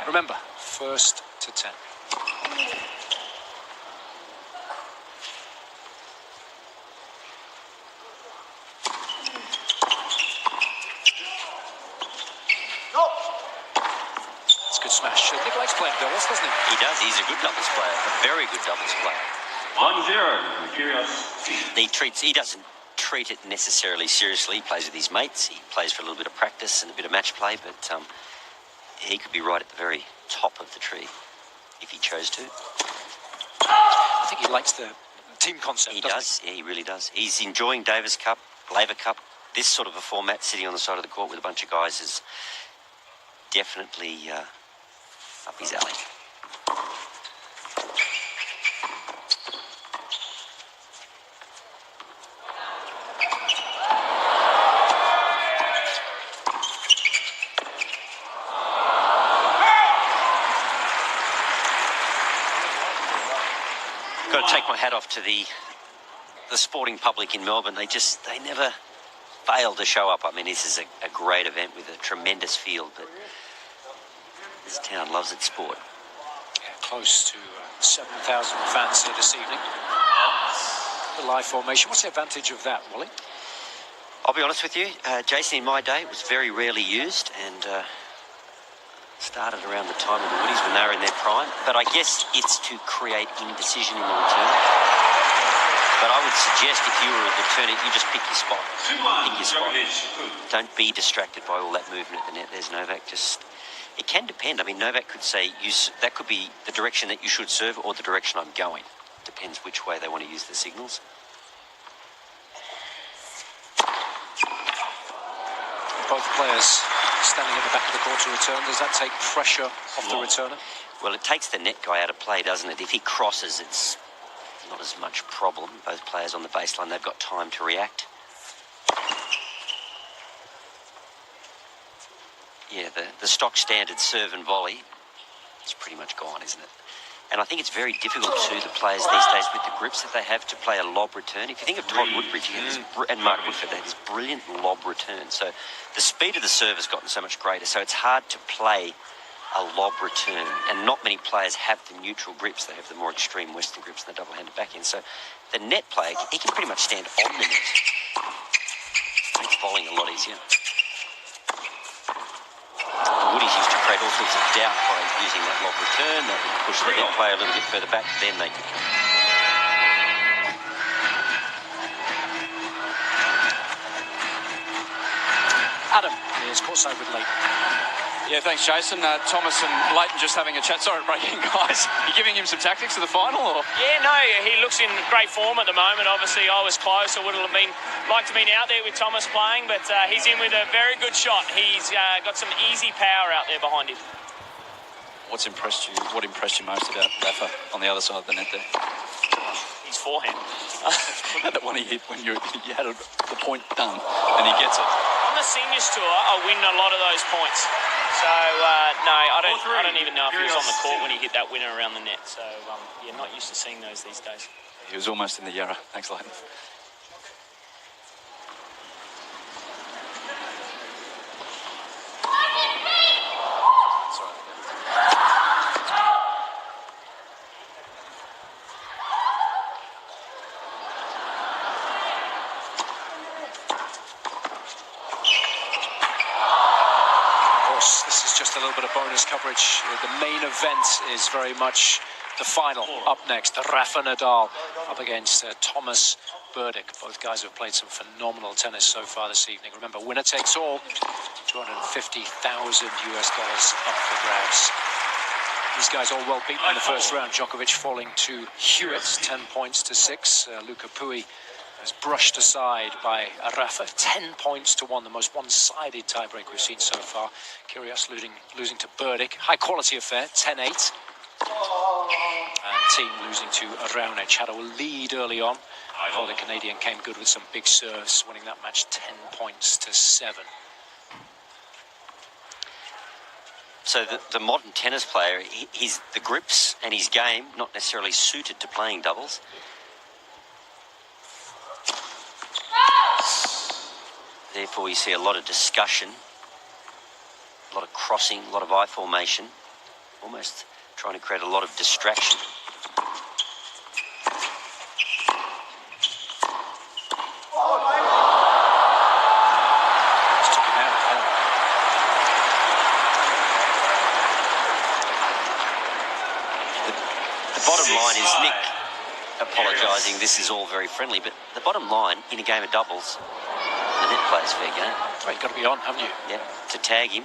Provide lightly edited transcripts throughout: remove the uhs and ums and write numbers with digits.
Remember, first to 10. That's a good smash. Nick likes playing doubles, doesn't he? He does. He's a good doubles player, a very good doubles player. 1-0, KYRGIOS-THIEM. He doesn't treat it necessarily seriously. He plays with his mates. He plays for a little bit of practice and a bit of match play, but he could be right at the very top of the tree if he chose to. I think he likes the team concept. He does. Yeah, he really does. He's enjoying Davis Cup, Labour Cup. This sort of a format, sitting on the side of the court with a bunch of guys, is definitely up his alley. Got to take my hat off to the sporting public in Melbourne. They never fail to show up. I mean, this is a great event with a tremendous field, but this town loves its sport. Yeah, close to 7,000 fans here this evening. The live formation. What's the advantage of that, Wally? I'll be honest with you, Jason, in my day, it was very rarely used, and started around the time of the Woodies when they were in their prime. But I guess it's to create indecision in the return. But I would suggest if you were a returner, you just pick your spot. Pick your spot. Don't be distracted by all that movement at the net. There's Novak. It can depend. I mean, Novak could say that could be the direction that you should serve or the direction I'm going. Depends which way they want to use the signals. Both players standing at the back of the court to return. Does that take pressure off the returner? Well, it takes the net guy out of play, doesn't it? If he crosses, it's not as much problem. Both players on the baseline, they've got time to react. Yeah, the stock standard serve and volley is pretty much gone, isn't it? And I think it's very difficult to the players these days with the grips that they have to play a lob return. If you think of Todd Woodbridge and Mark Woodford, they have this brilliant lob return. So the speed of the serve has gotten so much greater. So it's hard to play a lob return. And not many players have the neutral grips. They have the more extreme Western grips and the double-handed backhand. So the net player, he can pretty much stand on the net. Makes bowling a lot easier. The Woodies used to create all sorts of doubt by using that lob return. That would push the net player a little bit further back, then they could come. Adam is courtside with Leighton. Yeah, thanks, Jason. Thomas and Leighton just having a chat. Sorry to break in, guys. You giving him some tactics for the final, or? Yeah, no, he looks in great form at the moment. Obviously, I was close. I would have liked to have been out there with Thomas playing, but he's in with a very good shot. He's got some easy power out there behind him. What impressed you most about Rafa on the other side of the net there? His forehand. That one he hit when you had the point done, and he gets it. On the seniors tour, I win a lot of those points. So, no, I don't even know if he was on the court when he hit that winner around the net. So, yeah, not used to seeing those these days. He was almost in the Yarra. Thanks, Leighton. A little bit of bonus coverage. The main event is very much the final. Up next, Rafa Nadal up against Thomas Burdick. Both guys have played some phenomenal tennis so far this evening. Remember, winner takes all. $250,000 up for grabs. These guys all well beaten in the first round. Djokovic falling to Hewitt, 10 points to 6. Luca Pouille was brushed aside by Rafa, 10 points to 1, the most one-sided tiebreak we've seen so far. Kyrgios losing to Burdick. High-quality affair, 10-8. And Team losing to Raonic. Had a lead early on. Before the Canadian came good with some big serves, winning that match 10 points to 7. So the modern tennis player, the grips and his game not necessarily suited to playing doubles. Therefore, you see a lot of discussion, a lot of crossing, a lot of eye formation. almost trying to create a lot of distraction. Just took him out. The bottom line is Nick apologising. This is all very friendly, but the bottom line in a game of doubles, the net plays fair game. Well, you've got to be on, haven't you? Yeah, to tag him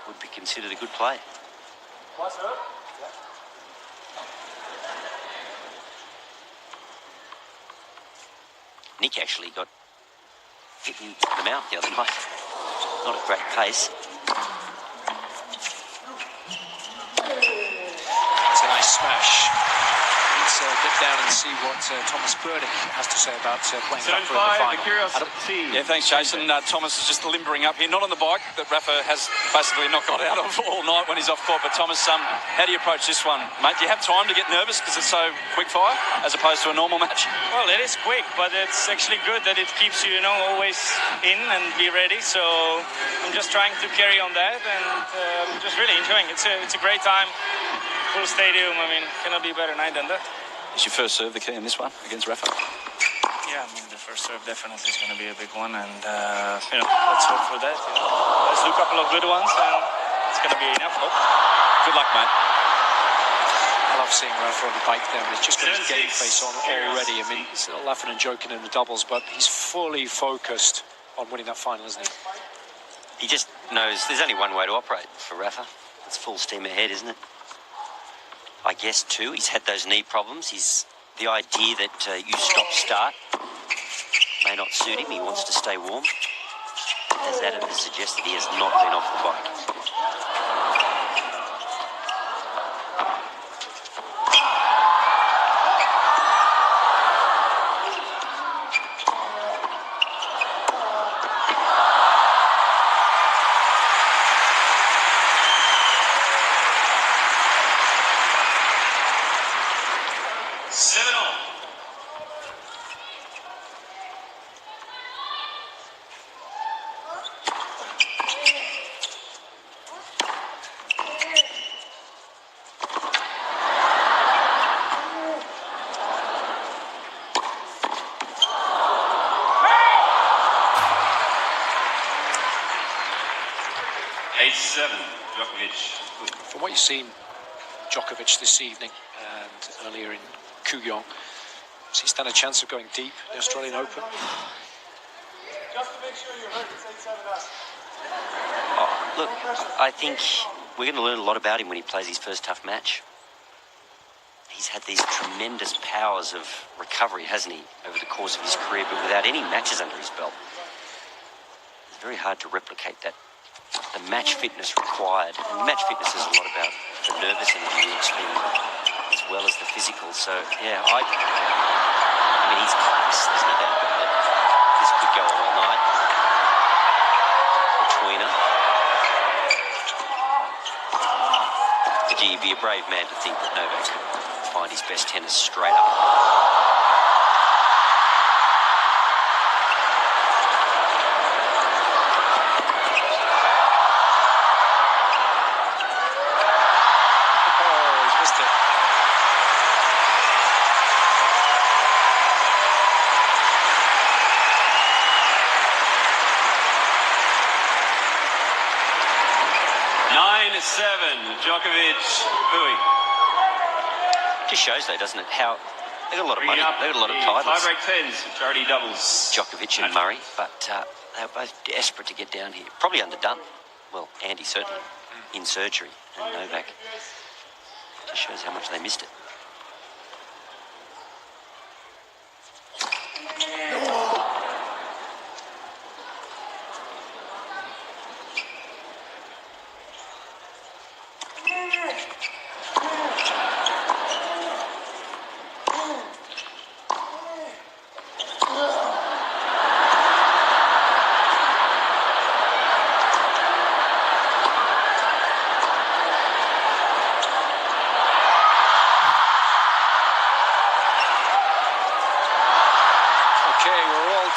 would be considered a good play. Nick actually got hit in the mouth the other night. Not a great pace. It's a nice smash. Let's get down and see what Thomas Burdick has to say about playing Rafa in the final. The KYRGIOS-THIEM. Yeah, thanks, Jason. Thomas is just limbering up here, not on the bike that Rafa has basically not got out of all night when he's off court. But Thomas, how do you approach this one, mate? Do you have time to get nervous because it's so quick fire as opposed to a normal match? Well, it is quick, but it's actually good that it keeps you, always in and be ready. So I'm just trying to carry on that and just really enjoying it. It's a great time. Full stadium. I mean, cannot be a better night than that. Is your first serve the key in this one against Rafa? Yeah, I mean, the first serve definitely is going to be a big one, and let's hope for that. Let's do a couple of good ones, and it's going to be enough hope. Good luck, mate. I love seeing Rafa on the bike there, but he's just got his game face on already. I mean, he's laughing and joking in the doubles, but he's fully focused on winning that final, isn't he? He just knows there's only one way to operate for Rafa. It's full steam ahead, isn't it? I guess, too, he's had those knee problems. The idea that you stop-start may not suit him. He wants to stay warm. As Adam has suggested, he has not been off the bike. Djokovic. From what you've seen, Djokovic this evening and earlier in Kyrgios, does he stand a chance of going deep in the Australian Open? Just to make sure you heard it, 8-7 Look, I think we're going to learn a lot about him when he plays his first tough match. He's had these tremendous powers of recovery, hasn't he, over the course of his career, but without any matches under his belt. It's very hard to replicate that. The match fitness required. And match fitness is a lot about the nervous energy you expend as well as the physical. So, yeah, I mean, he's class. There's no doubt about it. This could go on all night between them. But you'd be a brave man to think that Novak could find his best tennis straight up. Djokovic-POUILLE. Just shows, though, doesn't it, how they got a lot of money, they got a lot of titles. Tiebreak 10s, majority doubles. Djokovic and Murray, but they were both desperate to get down here. Probably underdone. Well, Andy certainly in surgery, and Novak. Just shows how much they missed it.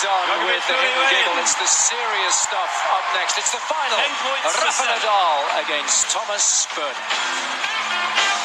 Done with the hit and giggle. It's the serious stuff up next. It's the final. 10 points to Rafa 7. Nadal against Thomas Berdych.